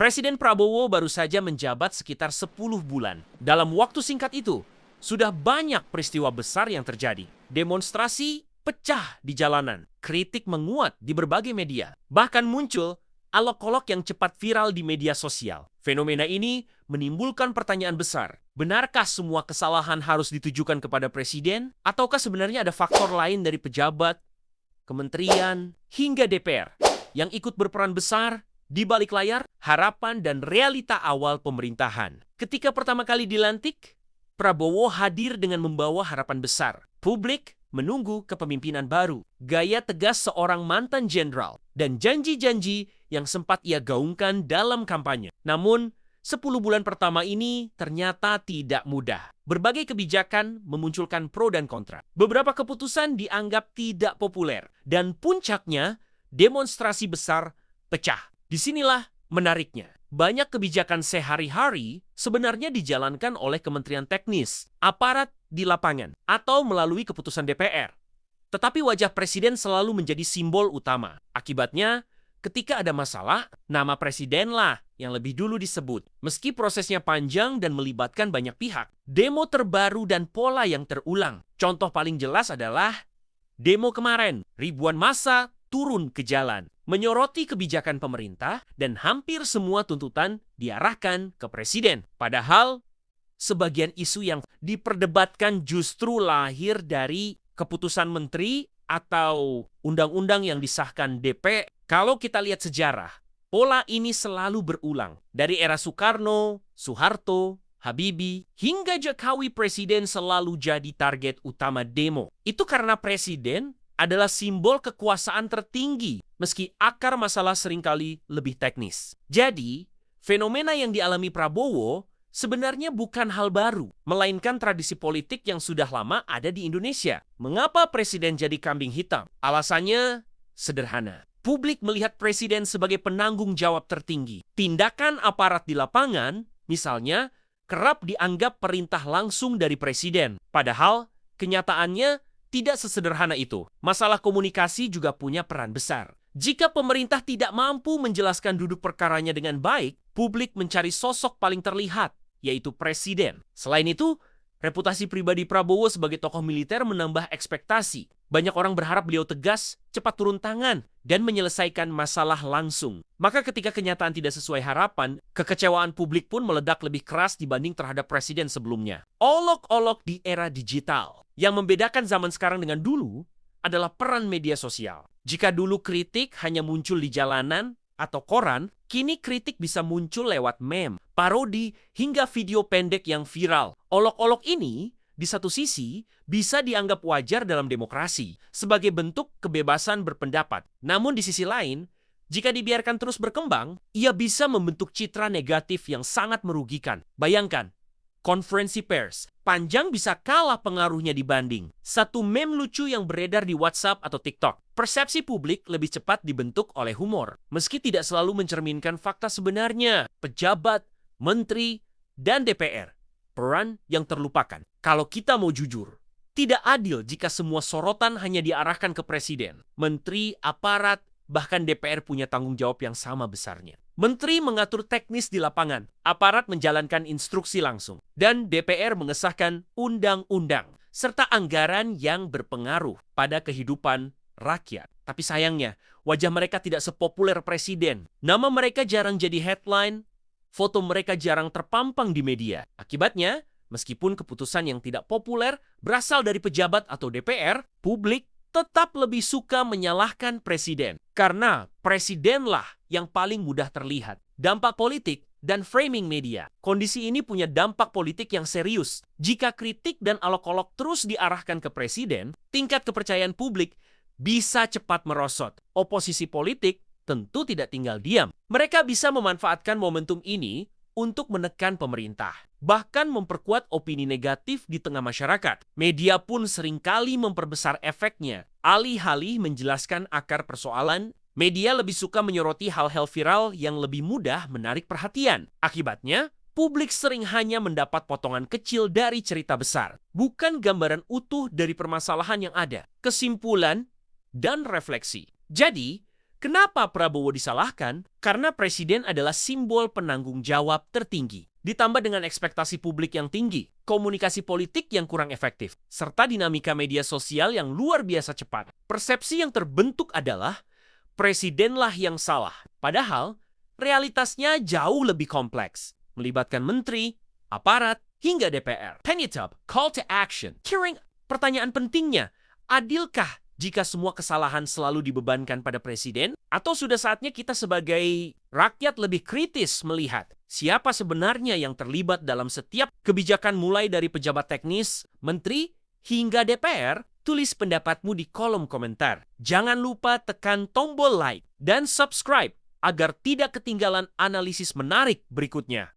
Presiden Prabowo baru saja menjabat sekitar 10 bulan. Dalam waktu singkat itu, sudah banyak peristiwa besar yang terjadi. Demonstrasi pecah di jalanan, kritik menguat di berbagai media. Bahkan muncul alok-olok yang cepat viral di media sosial. Fenomena ini menimbulkan pertanyaan besar. Benarkah semua kesalahan harus ditujukan kepada presiden? Ataukah sebenarnya ada faktor lain dari pejabat, kementerian, hingga DPR yang ikut berperan besar di balik layar harapan dan realita awal pemerintahan? Ketika pertama kali dilantik, Prabowo hadir dengan membawa harapan besar. Publik menunggu kepemimpinan baru, gaya tegas seorang mantan jenderal, dan janji-janji yang sempat ia gaungkan dalam kampanye. Namun, 10 bulan pertama ini ternyata tidak mudah. Berbagai kebijakan memunculkan pro dan kontra. Beberapa keputusan dianggap tidak populer, dan puncaknya demonstrasi besar pecah. Disinilah menariknya. Banyak kebijakan sehari-hari sebenarnya dijalankan oleh kementerian teknis, aparat di lapangan, atau melalui keputusan DPR. Tetapi wajah presiden selalu menjadi simbol utama. Akibatnya, ketika ada masalah, nama presidenlah yang lebih dulu disebut. Meski prosesnya panjang dan melibatkan banyak pihak. Demo terbaru dan pola yang terulang. Contoh paling jelas adalah demo kemarin. Ribuan massa turun ke jalan, menyoroti kebijakan pemerintah, dan hampir semua tuntutan diarahkan ke presiden. Padahal, sebagian isu yang diperdebatkan justru lahir dari keputusan menteri atau undang-undang yang disahkan DPR. Kalau kita lihat sejarah, pola ini selalu berulang. Dari era Soekarno, Soeharto, Habibie, hingga Jokowi, presiden selalu jadi target utama demo. Itu karena presiden adalah simbol kekuasaan tertinggi, meski akar masalah seringkali lebih teknis. Jadi, fenomena yang dialami Prabowo sebenarnya bukan hal baru, melainkan tradisi politik yang sudah lama ada di Indonesia. Mengapa presiden jadi kambing hitam? Alasannya sederhana. Publik melihat presiden sebagai penanggung jawab tertinggi. Tindakan aparat di lapangan, misalnya, kerap dianggap perintah langsung dari presiden. Padahal, kenyataannya tidak sesederhana itu. Masalah komunikasi juga punya peran besar. Jika pemerintah tidak mampu menjelaskan duduk perkaranya dengan baik, publik mencari sosok paling terlihat, yaitu presiden. Selain itu, reputasi pribadi Prabowo sebagai tokoh militer menambah ekspektasi. Banyak orang berharap beliau tegas, cepat turun tangan, dan menyelesaikan masalah langsung. Maka ketika kenyataan tidak sesuai harapan, kekecewaan publik pun meledak lebih keras dibanding terhadap presiden sebelumnya. Olok-olok di era digital. Yang membedakan zaman sekarang dengan dulu adalah peran media sosial. Jika dulu kritik hanya muncul di jalanan atau koran, kini kritik bisa muncul lewat meme, parodi, hingga video pendek yang viral. Olok-olok ini, di satu sisi, bisa dianggap wajar dalam demokrasi, sebagai bentuk kebebasan berpendapat. Namun di sisi lain, jika dibiarkan terus berkembang, ia bisa membentuk citra negatif yang sangat merugikan. Bayangkan, konferensi pers panjang bisa kalah pengaruhnya dibanding satu meme lucu yang beredar di WhatsApp atau TikTok. Persepsi publik lebih cepat dibentuk oleh humor, meski tidak selalu mencerminkan fakta sebenarnya. Pejabat, menteri, dan DPR, peran yang terlupakan. Kalau kita mau jujur, tidak adil jika semua sorotan hanya diarahkan ke presiden. Menteri, aparat, bahkan DPR punya tanggung jawab yang sama besarnya. Menteri mengatur teknis di lapangan, aparat menjalankan instruksi langsung, dan DPR mengesahkan undang-undang, serta anggaran yang berpengaruh pada kehidupan rakyat. Tapi sayangnya, wajah mereka tidak sepopuler presiden. Nama mereka jarang jadi headline, foto mereka jarang terpampang di media. Akibatnya, meskipun keputusan yang tidak populer berasal dari pejabat atau DPR, publik tetap lebih suka menyalahkan presiden. Karena presidenlah yang paling mudah terlihat. Dampak politik dan framing media. Kondisi ini punya dampak politik yang serius. Jika kritik dan olok-olok terus diarahkan ke presiden, tingkat kepercayaan publik bisa cepat merosot. Oposisi politik tentu tidak tinggal diam. Mereka bisa memanfaatkan momentum ini untuk menekan pemerintah, bahkan memperkuat opini negatif di tengah masyarakat. Media pun seringkali memperbesar efeknya. Alih-alih menjelaskan akar persoalan, media lebih suka menyoroti hal-hal viral yang lebih mudah menarik perhatian. Akibatnya, publik sering hanya mendapat potongan kecil dari cerita besar, bukan gambaran utuh dari permasalahan yang ada, kesimpulan, dan refleksi. Jadi, Kenapa Prabowo disalahkan? Karena presiden adalah simbol penanggung jawab tertinggi. Ditambah dengan ekspektasi publik yang tinggi, komunikasi politik yang kurang efektif, serta dinamika media sosial yang luar biasa cepat. Persepsi yang terbentuk adalah presidenlah yang salah. Padahal, realitasnya jauh lebih kompleks, melibatkan menteri, aparat, hingga DPR. Penutup, call to action. Kiring, pertanyaan pentingnya, adilkah jika semua kesalahan selalu dibebankan pada presiden? Atau sudah saatnya kita sebagai rakyat lebih kritis melihat siapa sebenarnya yang terlibat dalam setiap kebijakan mulai dari pejabat teknis, menteri, hingga DPR? Tulis pendapatmu di kolom komentar. Jangan lupa tekan tombol like dan subscribe agar tidak ketinggalan analisis menarik berikutnya.